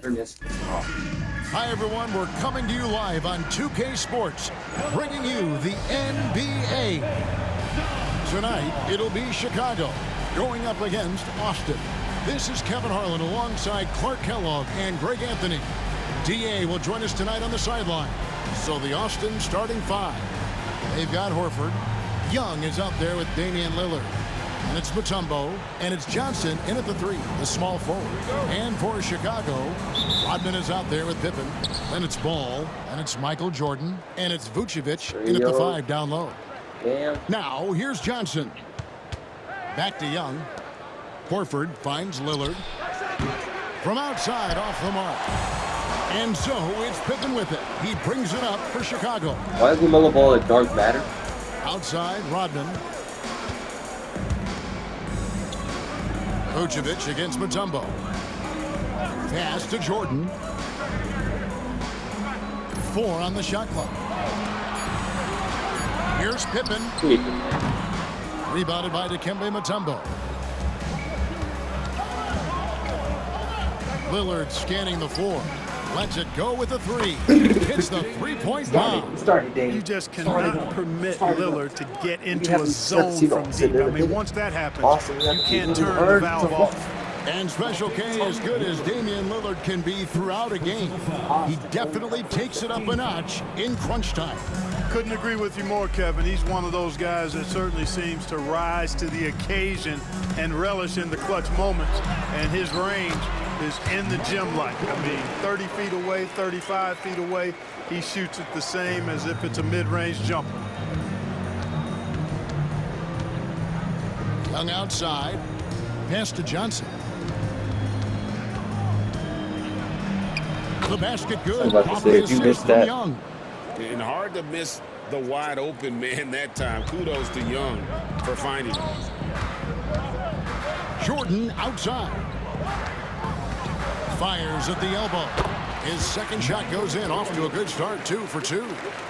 Hi, everyone. We're coming to you live on 2K Sports, bringing you the NBA. Tonight, it'll be Chicago going up against Austin. This is Kevin Harlan alongside Clark Kellogg and Greg Anthony. DA will join us tonight on the sideline. So the Austin starting five. They've got Horford. Young is out there with Damian Lillard. And it's Mutombo, and it's Johnson in at the three, the small forward. And for Chicago, Rodman is out there with Pippen. Then it's Ball, and it's Michael Jordan, and it's Vucevic in at the five down low. Now, here's Johnson. Back to Young. Horford finds Lillard. From outside, off the mark. And so, it's Pippen with it. He brings it up for Chicago. Why is LaMelo Ball a dark matter? Outside, Rodman. Vucevic against Mutombo. Pass to Jordan. 4 on the shot clock. Here's Pippen. Rebounded by Dikembe Mutombo. Lillard scanning the floor. Lets it go with a three. Hits the three-point bomb. You just cannot permit Lillard to get into a zone from deep. I mean, once that happens, you can't turn the valve off. And Special K, as good as Damian Lillard can be throughout a game, he definitely takes it up a notch in crunch time. Couldn't agree with you more, Kevin. He's one of those guys that certainly seems to rise to the occasion and relish in the clutch moments. And his range is in the gym like. I mean, 30 feet away, 35 feet away, he shoots it the same as if it's a mid-range jumper. Young outside. Pass to Johnson. The basket good. Off the assist from Young. And hard to miss the wide open man that time. Kudos to Young for finding him. Jordan outside. Fires at the elbow. His second shot goes in. Off to a good start. 2 for 2.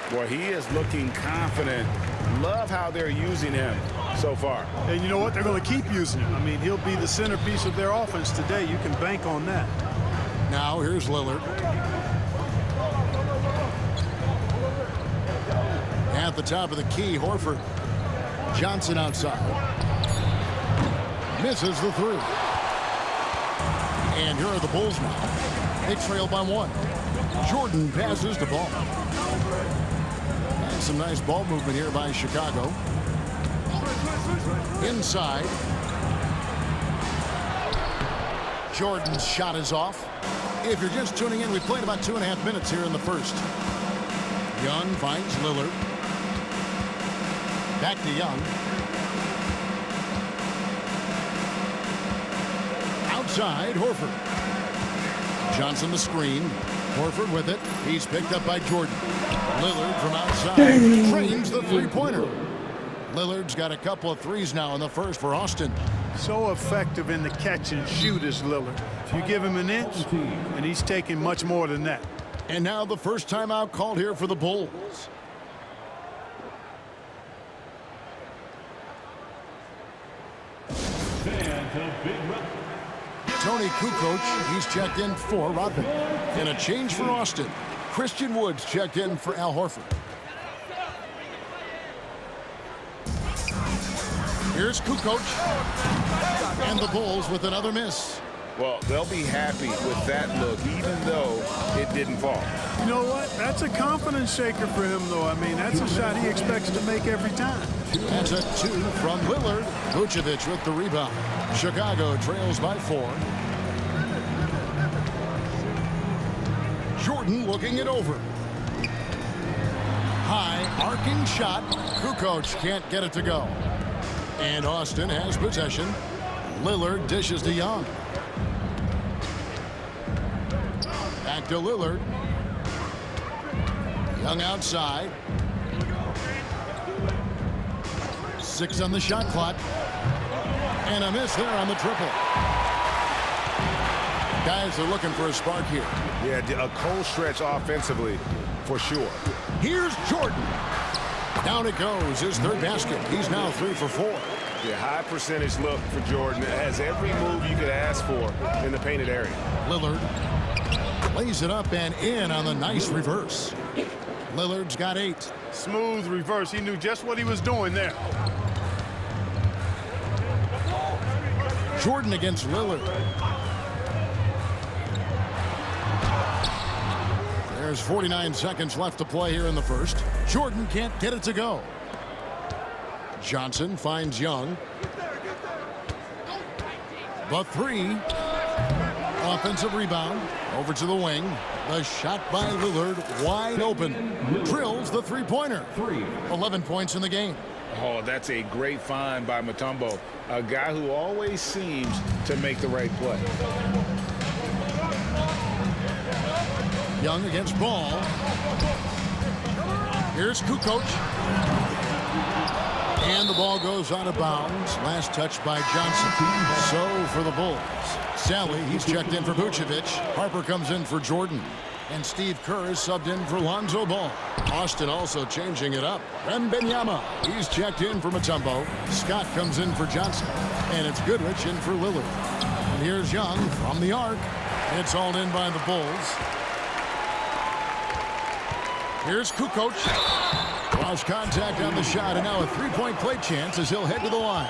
Boy, he is looking confident. Love how they're using him so far. And you know what? They're going to keep using him. I mean, he'll be the centerpiece of their offense today. You can bank on that. Now here's Lillard. At the top of the key, Horford. Johnson outside. Misses the three. And here are the Bulls now. They trail by 1. Jordan passes the ball. And some nice ball movement here by Chicago. Inside. Jordan's shot is off. If you're just tuning in, we played about 2.5 minutes here in the first. Young finds Lillard. Back to Young. Outside, Horford. Johnson the screen. Horford with it. He's picked up by Jordan. Lillard from outside trains the three-pointer. Lillard's got a couple of threes now in the first for Austin. So effective in the catch and shoot is Lillard. You give him an inch, and he's taking much more than that. And now the first timeout called here for the Bulls. Tony Kukoc, he's checked in for Rodman. And a change for Austin. Christian Woods checked in for Al Horford. Here's Kukoc. And the Bulls with another miss. Well, they'll be happy with that look, even though it didn't fall. You know what? That's a confidence shaker for him, though. I mean, that's a shot he expects to make every time. That's a 2 from Lillard. Vucevic with the rebound. Chicago trails by 4. Jordan looking it over. High arcing shot. Kukoc can't get it to go. And Austin has possession. Lillard dishes to Young. Back to Lillard. Young outside. 6 on the shot clock. And a miss there on the triple. Guys are looking for a spark here. Yeah, a cold stretch offensively for sure. Here's Jordan. Down it goes. His third basket. He's now 3 for 4. Yeah, high percentage look for Jordan. It has every move you could ask for in the painted area. Lillard. Lays it up and in on the nice reverse. Lillard's got 8. Smooth reverse. He knew just what he was doing there. Jordan against Lillard. There's 49 seconds left to play here in the first. Jordan can't get it to go. Johnson finds Young. The 3. Offensive rebound. Over to the wing. The shot by Lillard. Wide open. Drills the three-pointer. 11 points in the game. Oh, that's a great find by Mutombo. A guy who always seems to make the right play. Young against Ball. Here's Kukoc. And the ball goes out of bounds. Last touch by Johnson. So for the Bulls. Sally, he's checked in for Vucevic. Harper comes in for Jordan. And Steve Kerr is subbed in for Lonzo Ball. Austin also changing it up. Wembanyama, he's checked in for Mutombo. Scott comes in for Johnson. And it's Goodrich in for Lillard. And here's Young from the arc. It's all in by the Bulls. Here's Kukoc. Lost contact on the shot, and now a three-point play chance as he'll head to the line.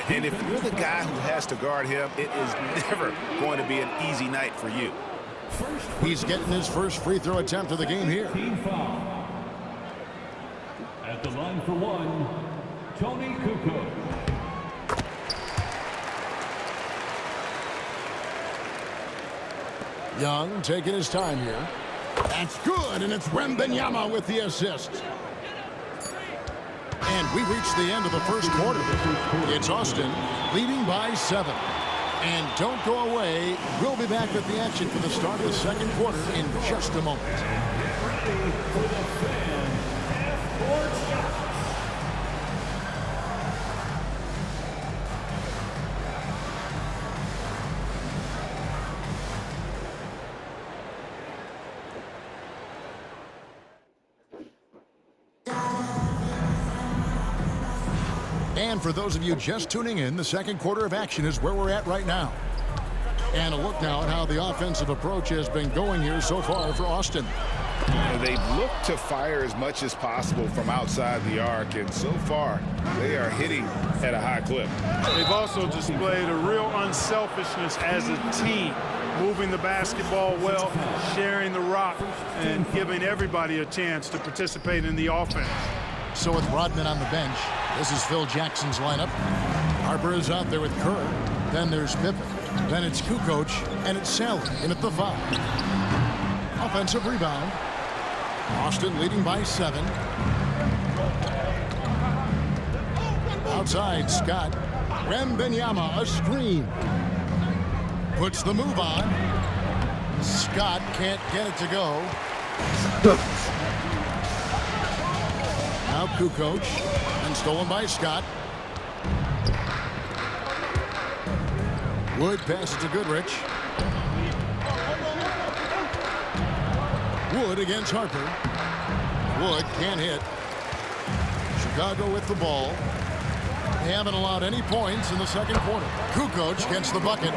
And if you're the guy who has to guard him, it is never going to be an easy night for you. He's getting his first free throw attempt of the game here. Team foul. At the line for one, Toni Kukoc. Young taking his time here. That's good, and it's Wembanyama with the assist. And we reach the end of the first quarter. It's Austin leading by 7. And don't go away. We'll be back with the action for the start of the second quarter in just a moment. And for those of you just tuning in, the second quarter of action is where we're at right now. And a look now at how the offensive approach has been going here so far for Austin. They've looked to fire as much as possible from outside the arc, and so far they are hitting at a high clip. They've also displayed a real unselfishness as a team, moving the basketball well, sharing the rock, and giving everybody a chance to participate in the offense. So with Rodman on the bench, this is Phil Jackson's lineup. Harper is out there with Kerr. Then there's Pippen. Then it's Kukoc, and it's Sally in at the 5. Offensive rebound. Austin leading by 7. Outside, Scott. Wembanyama, a screen. Puts the move on. Scott can't get it to go. Now Kukoc, and stolen by Scott. Wood passes to Goodrich. Wood against Harper. Wood can't hit. Chicago with the ball. They haven't allowed any points in the second quarter. Kukoc gets the bucket.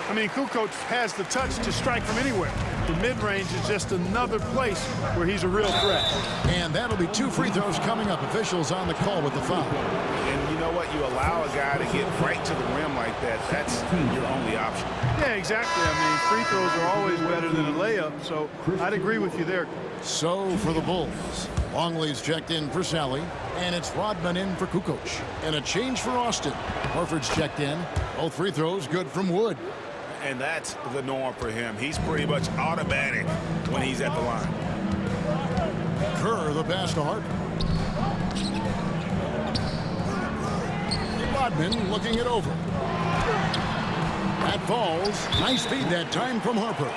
I mean, Kukoc has the touch to strike from anywhere. The mid-range is just another place where he's a real threat. And that'll be 2 free throws coming up. Officials on the call with the foul. And you know what? You allow a guy to get right to the rim like that. That's your only option. Yeah, exactly. I mean, free throws are always better than a layup, so I'd agree with you there. So for the Bulls, Longley's checked in for Sally, and it's Rodman in for Kukoc. And a change for Austin. Horford's checked in. Both free throws good from Wood. And that's the norm for him. He's pretty much automatic when he's at the line. Kerr, the pass to Harper. Rodman looking it over. That falls. Nice feed that time from Harper.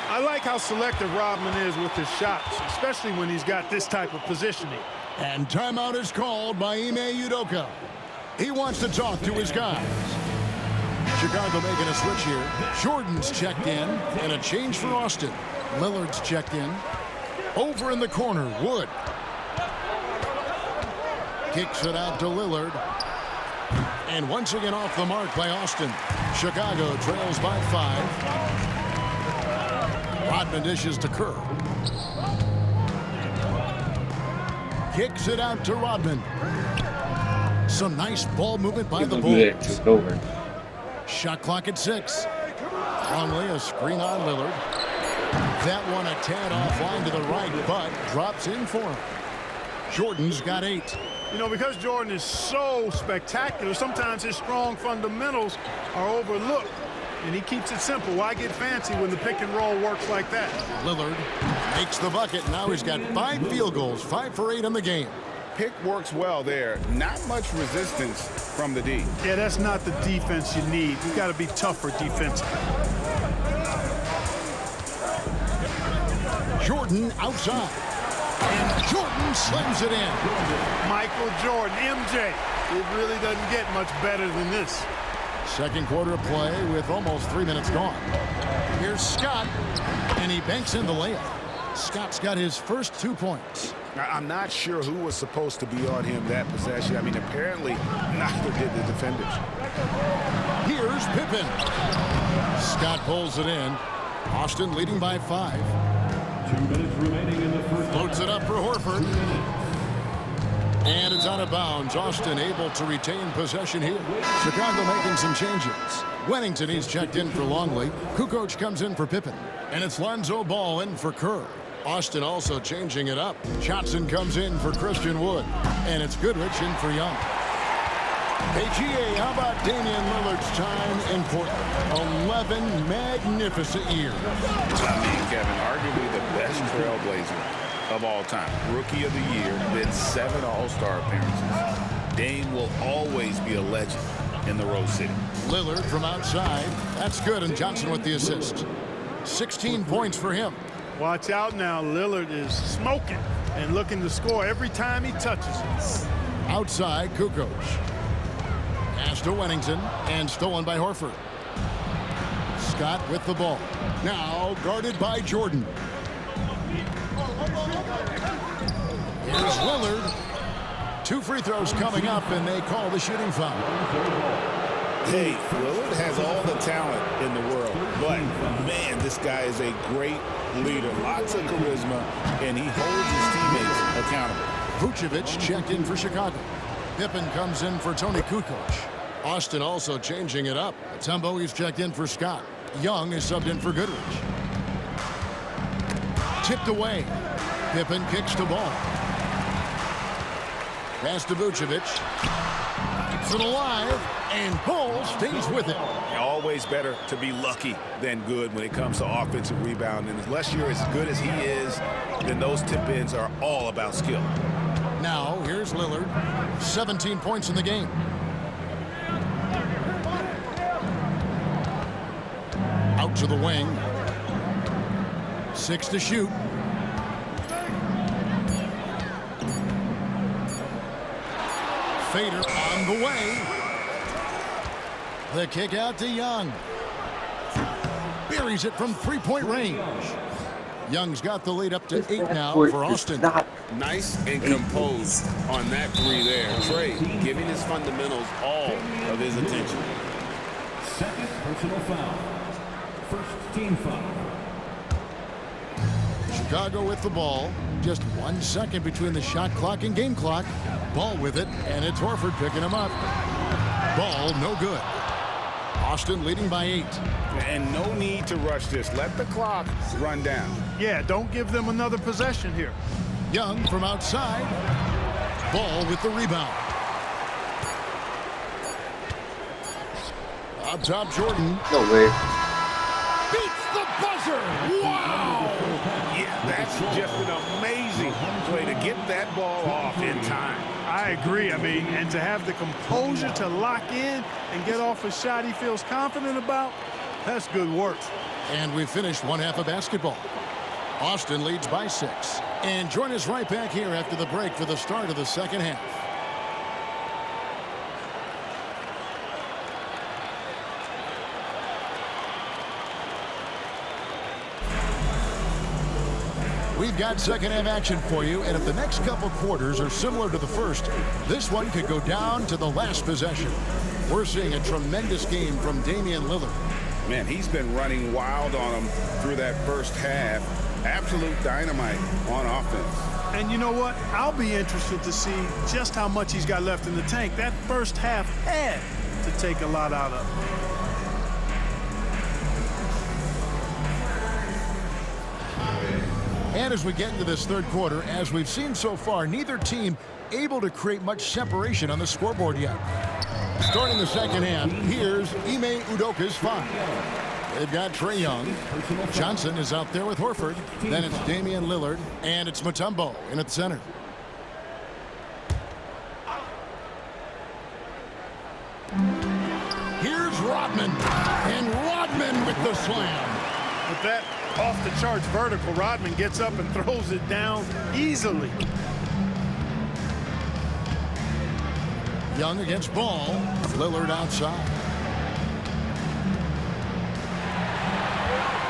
I like how selective Rodman is with his shots, especially when he's got this type of positioning. And timeout is called by Ime Udoka. He wants to talk to his guys. Chicago making a switch here. Jordan's checked in, and a change for Austin. Lillard's checked in. Over in the corner, Wood. Kicks it out to Lillard. And once again off the mark by Austin. Chicago trails by 5. Rodman dishes to Kerr. Kicks it out to Rodman. Some nice ball movement by the Bulls. It's over. Shot clock at 6. Longley, a screen on Lillard. That one a tad offline to the right, but drops in for him. Jordan's got 8. You know, because Jordan is so spectacular, sometimes his strong fundamentals are overlooked, and he keeps it simple. Why get fancy when the pick and roll works like that? Lillard makes the bucket. Now he's got 5 field goals, 5 for 8 in the game. Pick works well there. Not much resistance from the D. Yeah, that's not the defense you need. You got to be tougher defensively. Jordan outside. And Jordan slams it in. Michael Jordan, MJ. It really doesn't get much better than this. Second quarter of play with almost 3 minutes gone. Here's Scott, and he banks in the layup. Scott's got his first 2 points. I'm not sure who was supposed to be on him that possession. I mean, apparently neither did the defenders. Here's Pippen. Scott pulls it in. Austin leading by 5. 2 minutes remaining in the first. Loads it up for Horford. And it's out of bounds. Austin able to retain possession here. Chicago making some changes. Wennington, he's checked in for Longley. Kukoc comes in for Pippen. And it's Lonzo Ball in for Kerr. Austin also changing it up. Johnson comes in for Christian Wood. And it's Goodrich in for Young. Hey, GA, how about Damian Lillard's time in Portland? 11 magnificent years. I mean, Kevin, arguably the best trailblazer of all time. Rookie of the year, then 7 All-Star appearances. Dame will always be a legend in the Rose City. Lillard from outside. That's good, and Johnson with the assist. 16 points for him. Watch out now. Lillard is smoking and looking to score every time he touches it. Outside, Kukoc. Pass to Wennington, and stolen by Horford. Scott with the ball. Now guarded by Jordan. Here's Lillard. 2 free throws coming up, and they call the shooting foul. Hey, Lillard has all the talent in the world, but man, this guy is a great leader. Lots of charisma, and he holds his teammates accountable. Vucevic checked in for Chicago. Pippen comes in for Tony Kukoc. Austin also changing it up. Mutombo, he's checked in for Scott. Young is subbed in for Goodrich. Tipped away. Pippen kicks the ball. Pass to Vucevic. Keeps it alive, and Ball stays with it. Always better to be lucky than good when it comes to offensive rebounding. Unless you're as good as he is, then those tip-ins are all about skill. Now, here's Lillard. 17 points in the game. Out to the wing. 6 to shoot. Fader on the way. The kick out to Young. Buries it from 3-point range. Young's got the lead up to 8 now for Austin. Nice and composed on that 3 there. Trey giving his fundamentals all of his attention. Second personal foul. First team foul. Chicago with the ball. Just 1 second between the shot clock and game clock. Ball with it, and it's Horford picking him up. Ball no good. Austin leading by 8. And no need to rush this. Let the clock run down. Yeah, don't give them another possession here. Young from outside. Ball with the rebound. Up top, Jordan. No way. Beats the buzzer. Wow! Yeah, that's just an amazing play to get that ball off in time. I agree. I mean, and to have the composure to lock in and get off a shot he feels confident about, that's good work. And we finished 1 half of basketball. Austin leads by 6. And join us right back here after the break for the start of the second half. We've got second half action for you, and if the next couple quarters are similar to the first, this one could go down to the last possession. We're seeing a tremendous game from Damian Lillard. Man, he's been running wild on him through that first half. Absolute dynamite on offense. And you know what? I'll be interested to see just how much he's got left in the tank. That first half had to take a lot out of him. And as we get into this third quarter, as we've seen so far, neither team able to create much separation on the scoreboard yet. Starting the second half, here's Ime Udoka's five. They've got Trae Young. Johnson is out there with Horford. Then it's Damian Lillard, and it's Mutombo in at the center. Here's Rodman, and Rodman with the slam. With that off-the-charts vertical, Rodman gets up and throws it down easily. Young against Ball. Lillard outside.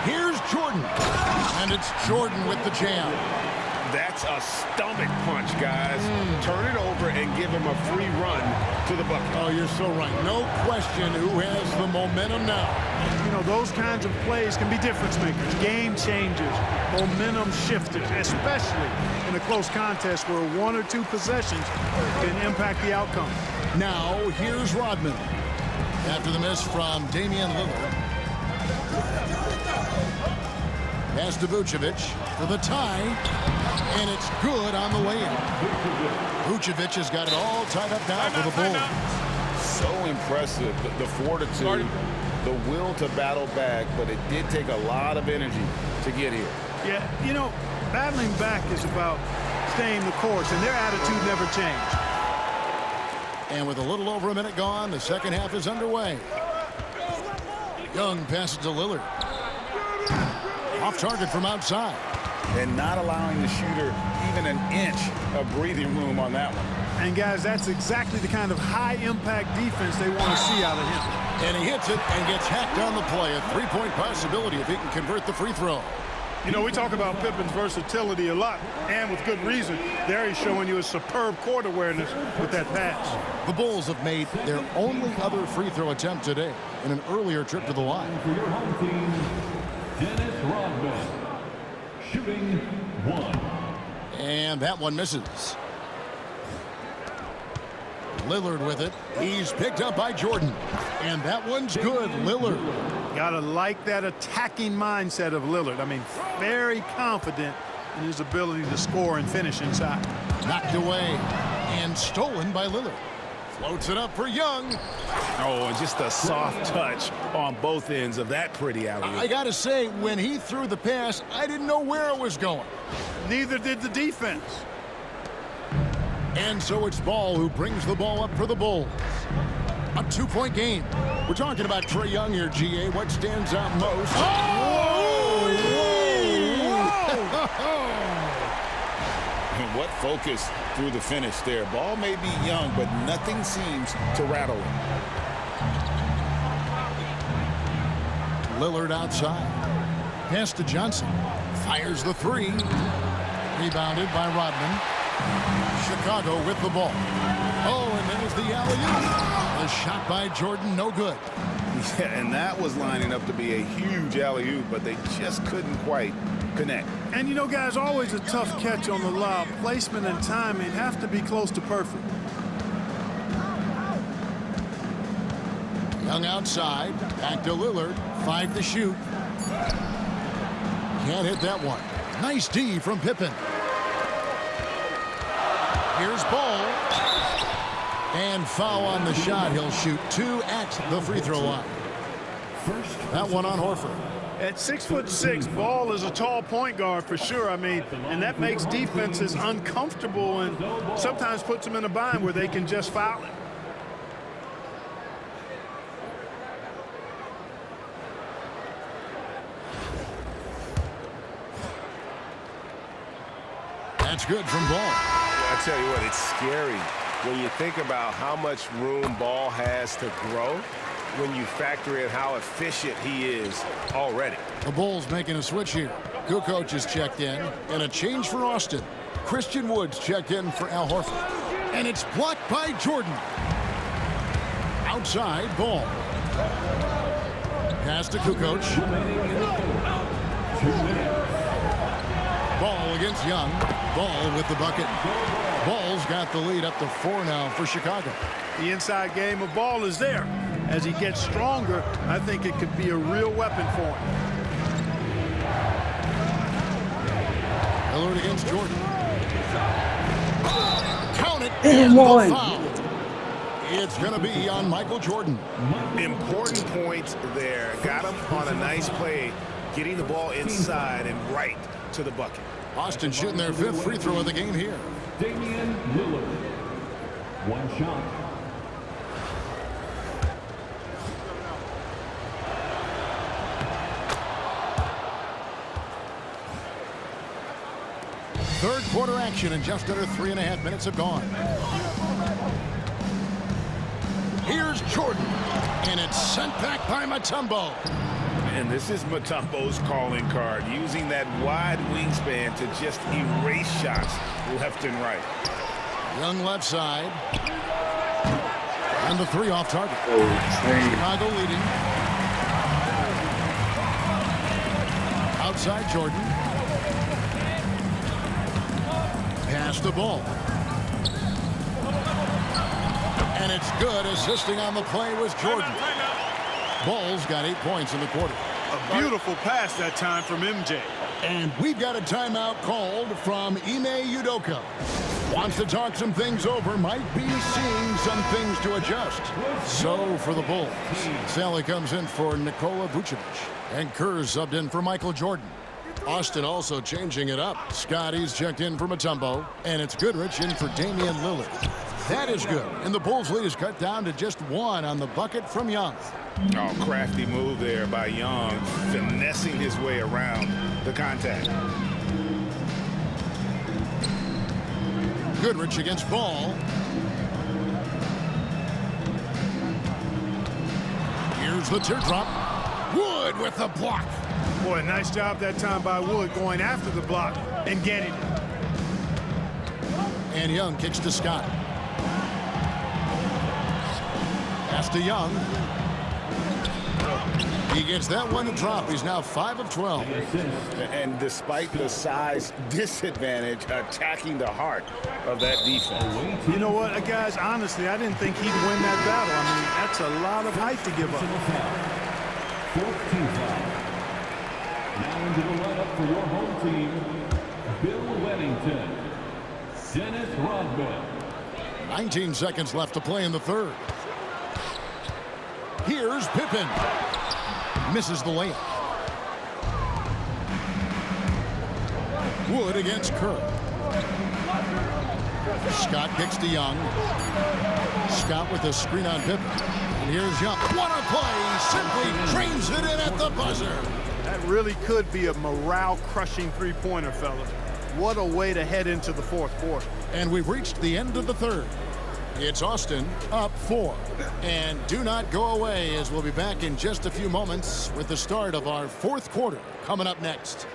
Here's Jordan. And it's Jordan with the jam. That's a stomach punch, guys. Turn it over and give him a free run to the bucket. Oh, you're so right. No question who has the momentum now. You know, those kinds of plays can be difference makers, game changers, momentum shifters, especially in a close contest where one or two possessions can impact the outcome. Now, here's Rodman. After the miss from Damian Lillard. Pass to Vucevic for the tie. And it's good on the way in. Vucevic has got it all tied up now for the Bulls. So impressive, the fortitude, the will to battle back, but it did take a lot of energy to get here. Yeah, you know, battling back is about staying the course, and their attitude never changed. And with a little over a minute gone, the second half is underway. Young passes to Lillard. Off target from outside. And not allowing the shooter even an inch of breathing room on that one. And, guys, that's exactly the kind of high-impact defense they want to see out of him. And he hits it and gets hacked on the play. A three-point possibility if he can convert the free throw. You know, we talk about Pippen's versatility a lot, and with good reason. There he's showing you a superb court awareness with that pass. The Bulls have made their only other free throw attempt today in an earlier trip to the line. For your home team, Dennis Rodman, shooting one. And that one misses. Lillard with it. He's picked up by Jordan. And that one's good. Lillard. Gotta like that attacking mindset of Lillard. I mean, very confident in his ability to score and finish inside. Knocked away and stolen by Lillard. Floats it up for Young. Oh, and just a soft touch on both ends of that pretty alley-oop. I gotta say, when he threw the pass, I didn't know where it was going. Neither did the defense. And so it's Ball who brings the ball up for the Bulls. A two-point game. We're talking about Trae Young here, GA. What stands out most? Oh! And what focus through the finish there. Ball may be young, but nothing seems to rattle him. Lillard outside. Pass to Johnson. Fires the three. Rebounded by Rodman. Chicago with the ball. Oh, and there's the alley-oop. A shot by Jordan, no good. Yeah, and that was lining up to be a huge alley-oop, but they just couldn't quite connect. And you know, guys, always a tough catch on the lob. Placement and timing have to be close to perfect. Young outside. Back to Lillard. 5 to shoot. Can't hit that one. Nice D from Pippen. Here's Ball. And foul on the shot. He'll shoot 2 at the free throw line. That one on Horford. At 6'6", Ball is a tall point guard for sure. I mean, and that makes defenses uncomfortable and sometimes puts them in a bind where they can just foul it. That's good from Ball. I tell you what, it's scary when you think about how much room Ball has to grow when you factor in how efficient he is already. The Bulls making a switch here. Kukoc is checked in, and a change for Austin. Christian Woods checked in for Al Horford. And it's blocked by Jordan. Outside, Ball. Pass to Kukoc. Ball against Young. Ball with the bucket. Ball's got the lead up to 4 now for Chicago. The inside game of Ball is there. As he gets stronger, I think it could be a real weapon for him. Lillard against Jordan. Count it, and the foul. It's going to be on Michael Jordan. Important points there. Got him on a nice play, getting the ball inside and right to the bucket. Austin shooting their 5th free throw of the game here. Damian Lillard. One shot. Third quarter action, and just under 3.5 minutes have gone. Here's Jordan, and it's sent back by Mutombo. And this is Mutombo's calling card, using that wide wingspan to just erase shots left and right. Young left side. And the 3 off target. Chicago leading. Outside Jordan. Pass the ball. And it's good. Assisting on the play was Jordan. Ball's got 8 points in the quarter. A beautiful pass that time from MJ. And we've got a timeout called from Ime Udoka. Wants to talk some things over, might be seeing some things to adjust. So for the Bulls, Sally comes in for Nikola Vucevic. And Kerr subbed in for Michael Jordan. Austin also changing it up. Scotty's checked in for Mutombo. And it's Goodrich in for Damian Lillard. That is good. And the Bulls' lead is cut down to just 1 on the bucket from Young. Oh, crafty move there by Young, finessing his way around the contact. Goodrich against Ball. Here's the teardrop. Wood with the block. Boy, nice job that time by Wood going after the block and getting it. And Young kicks to Scott. Pass to Young. He gets that one to drop. He's now 5 of 12. And despite the size disadvantage, attacking the heart of that defense. You know what, guys, honestly, I didn't think he'd win that battle. I mean, that's a lot of height to give up. 14 foul. Now into the lineup for your home team, Bill Weddington, Dennis Rodman. 19 seconds left to play in the third. Here's Pippen. Misses the layup. Wood against Kerr. Scott kicks to Young. Scott with a screen on Pippen. And here's Young. What a play! Simply trains it in at the buzzer. That really could be a morale-crushing three-pointer, fellas. What a way to head into the fourth quarter. And we've reached the end of the third. It's Austin up 4. And do not go away, as we'll be back in just a few moments with the start of our fourth quarter coming up next.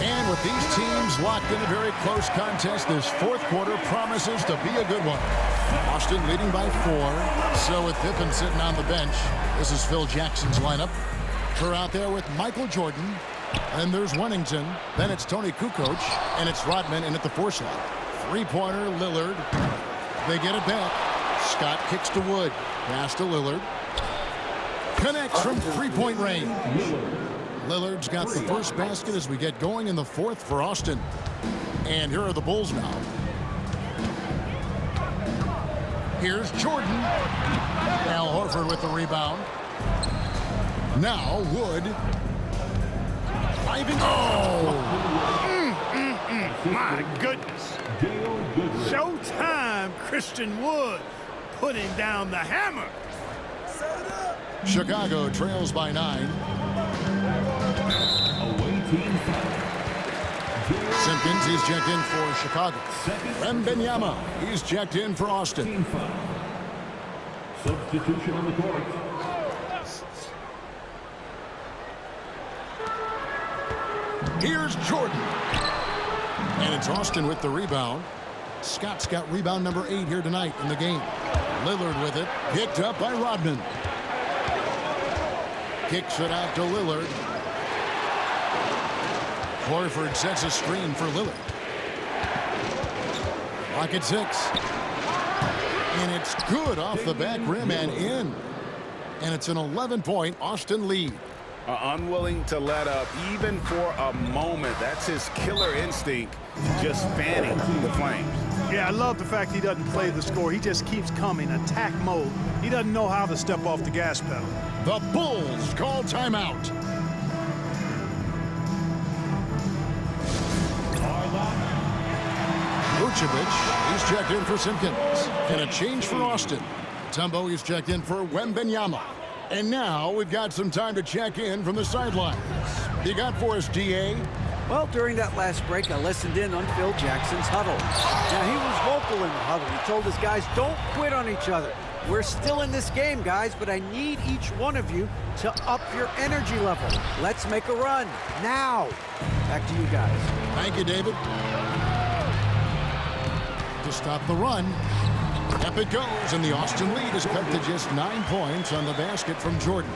And with these teams locked in a very close contest, this fourth quarter promises to be a good one. Austin leading by 4. So with Pippen sitting on the bench, this is Phil Jackson's lineup. Kerr out there with Michael Jordan. And there's Wennington. Then it's Tony Kukoc. And it's Rodman in at the 4 slot. Three-pointer, Lillard. They get it back. Scott kicks to Wood. Pass to Lillard. Connects from 3-point range. Lillard's got the first basket as we get going in the fourth for Austin. And here are the Bulls now. Here's Jordan. Al Horford with the rebound. Now Wood. My goodness. Showtime, Christian Wood putting down the hammer. Chicago trails by 9. Simpkins, he's checked in for Chicago. Wembanyama, he's checked in for Austin. Substitution on the court. Here's Jordan. And it's Austin with the rebound. Scott's got rebound number 8 here tonight in the game. Lillard with it. Picked up by Rodman. Kicks it out to Lillard. Horford sets a screen for Lillard. Rocket 6. And it's good off the back rim and in. And it's an 11-point Austin lead. Unwilling to let up even for a moment. That's his killer instinct, just fanning the flames. Yeah, I love the fact he doesn't play the score. He just keeps coming, attack mode. He doesn't know how to step off the gas pedal. The Bulls call timeout. Vucevic, he's checked in for Simpkins. And a change for Austin. Tumbo, he's checked in for Wembanyama. And now we've got some time to check in from the sidelines. You got for us, DA? Well, during that last break, I listened in on Phil Jackson's huddle. Now, he was vocal in the huddle. He told his guys, don't quit on each other. We're still in this game, guys, but I need each one of you to up your energy level. Let's make a run now. Back to you guys. Thank you, David. To stop the run. Up it goes, and the Austin lead is cut to just 9 points on the basket from Jordan.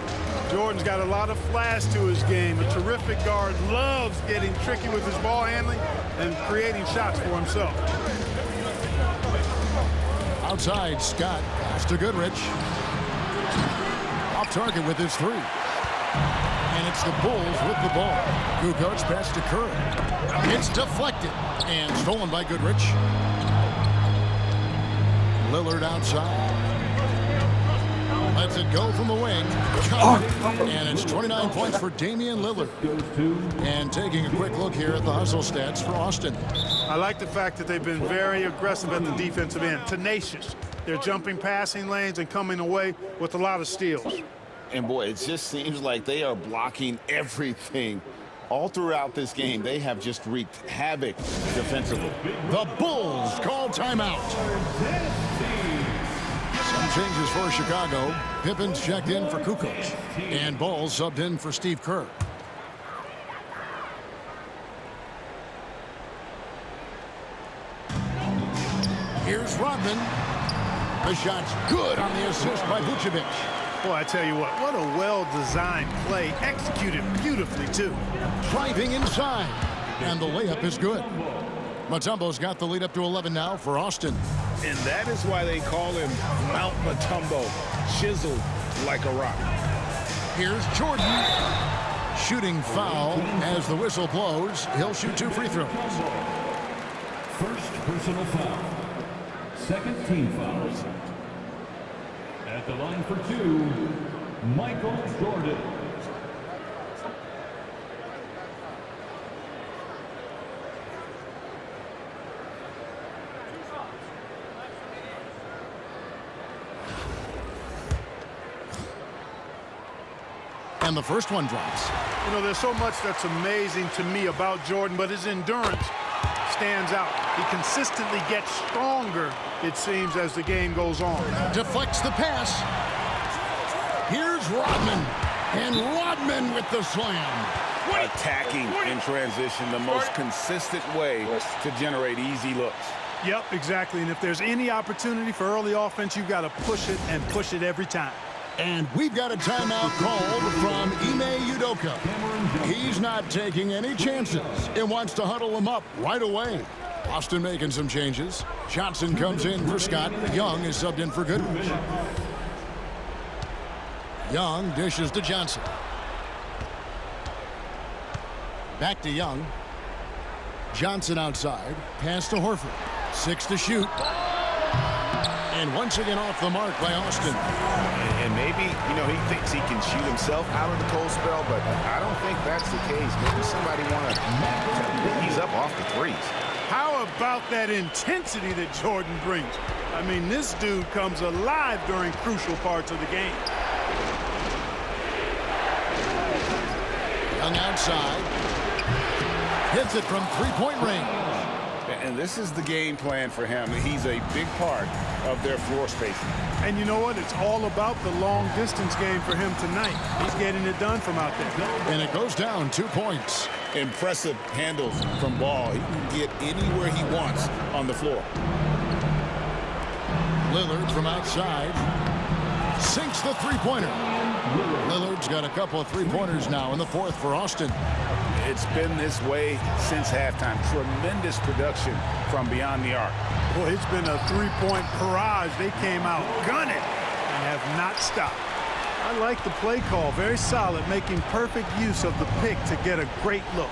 Jordan's got a lot of flash to his game. A terrific guard, loves getting tricky with his ball handling and creating shots for himself. Outside, Scott pass to Goodrich. Off target with his three. And it's the Bulls with the ball. Kukoc pass to Kerr. It's deflected and stolen by Goodrich. Lillard outside. Lets it go from the wing. And it's 29 points for Damian Lillard. And taking a quick look here at the hustle stats for Austin. I like the fact that they've been very aggressive at the defensive end. Tenacious. They're jumping passing lanes and coming away with a lot of steals. And boy, it just seems like they are blocking everything. All throughout this game, they have just wreaked havoc defensively. The Bulls call timeout. Some changes for Chicago. Pippin's checked in for Kukoc. And Ball subbed in for Steve Kerr. Here's Rodman. The shot's good on the assist by Vucevic. Boy, I tell you what a well-designed play, executed beautifully, too. Driving inside, and the layup is good. Mutombo's got the lead up to 11 now for Austin. And that is why they call him Mount Mutombo, chiseled like a rock. Here's Jordan. Shooting foul as the whistle blows. He'll shoot 2 free throws. First personal foul. Second team foul. At the line for 2, Michael Jordan. And the first one drops. You know, there's so much that's amazing to me about Jordan, but his endurance stands out. He consistently gets stronger, it seems, as the game goes on. Deflects the pass. Here's Rodman. And Rodman with the slam. Attacking in transition, the most consistent way to generate easy looks. Yep, exactly. And if there's any opportunity for early offense, you've got to push it and push it every time. And we've got a timeout called from Ime Udoka. He's not taking any chances and wants to huddle him up right away. Austin making some changes. Johnson comes in for Scott. Young is subbed in for Goodrich. Young dishes to Johnson. Back to Young. Johnson outside. Pass to Horford. 6 to shoot. And once again off the mark by Austin. And maybe, you know, he thinks he can shoot himself out of the cold spell, but I don't think that's the case. Maybe somebody want to ease up off the threes. How about that intensity that Jordan brings? I mean, this dude comes alive during crucial parts of the game. Young outside. Hits it from three-point range. And this is the game plan for him. He's a big part of their floor spacing. And you know what? It's all about the long-distance game for him tonight. He's getting it done from out there. And it goes down 2 points. Impressive handles from Ball. He can get anywhere he wants on the floor. Lillard from outside. Sinks the three-pointer. Lillard's got a couple of three-pointers now in the fourth for Austin. It's been this way since halftime. Tremendous production from beyond the arc. Boy, it's been a three-point barrage. They came out gunning and have not stopped. I like the play call. Very solid, making perfect use of the pick to get a great look.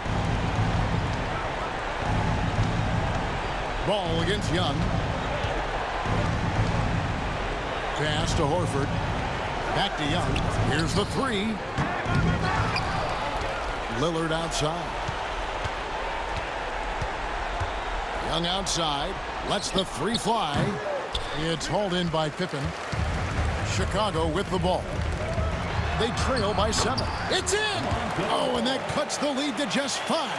Ball against Young. Pass to Horford. Back to Young. Here's the three. Lillard outside. Young outside. Lets the three fly. It's hauled in by Pippen. Chicago with the ball. They trail by 7. It's in! Oh, and that cuts the lead to just 5.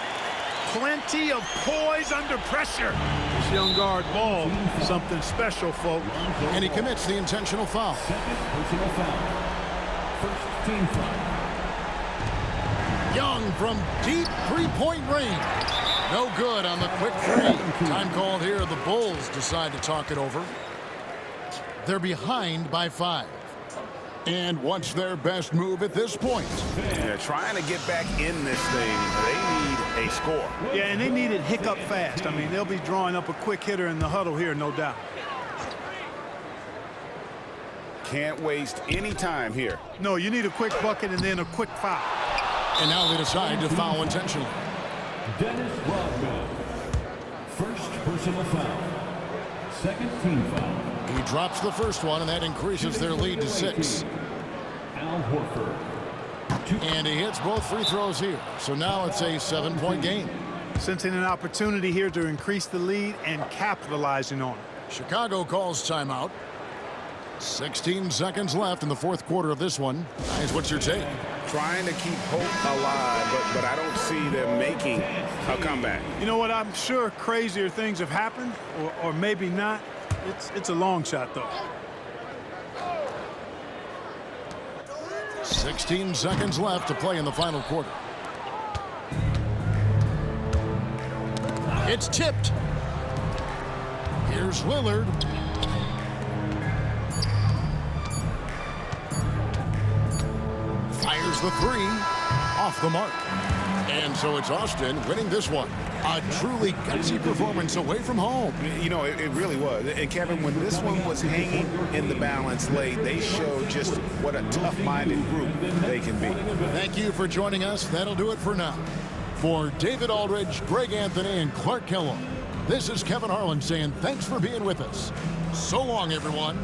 Plenty of poise under pressure. This young guard ball, something special, folks. And he commits the intentional foul. Second personal foul. First team foul. Young from deep three-point range. No good on the quick three. Time called here. The Bulls decide to talk it over. They're behind by 5. And what's their best move at this point? They're trying to get back in this thing. They need a score. Yeah, and they need it hiccup fast. I mean, they'll be drawing up a quick hitter in the huddle here, no doubt. Can't waste any time here. No, you need a quick bucket and then a quick foul. And now they decide to foul intentionally. Dennis Rodman. First personal foul. Second team foul. He drops the first one, and that increases their lead to 6. Al Horford. And he hits both free throws here. So now it's a 7-point game. Sensing an opportunity here to increase the lead and capitalizing on it. Chicago calls timeout. 16 seconds left in the fourth quarter of this one. Guys, what's your take? Trying to keep hope alive, but I don't see them making a comeback. You know what? I'm sure crazier things have happened, or maybe not. It's a long shot, though. 16 seconds left to play in the final quarter. It's tipped. Here's Lillard. Fires the three. Off the mark. And so it's Austin winning this one. A truly gutsy performance away from home. You know, it really was. And Kevin, when this one was hanging in the balance late, they showed just what a tough-minded group they can be. Thank you for joining us. That'll do it for now. For David Aldridge, Greg Anthony, and Clark Kellogg, this is Kevin Harlan saying thanks for being with us. So long, everyone.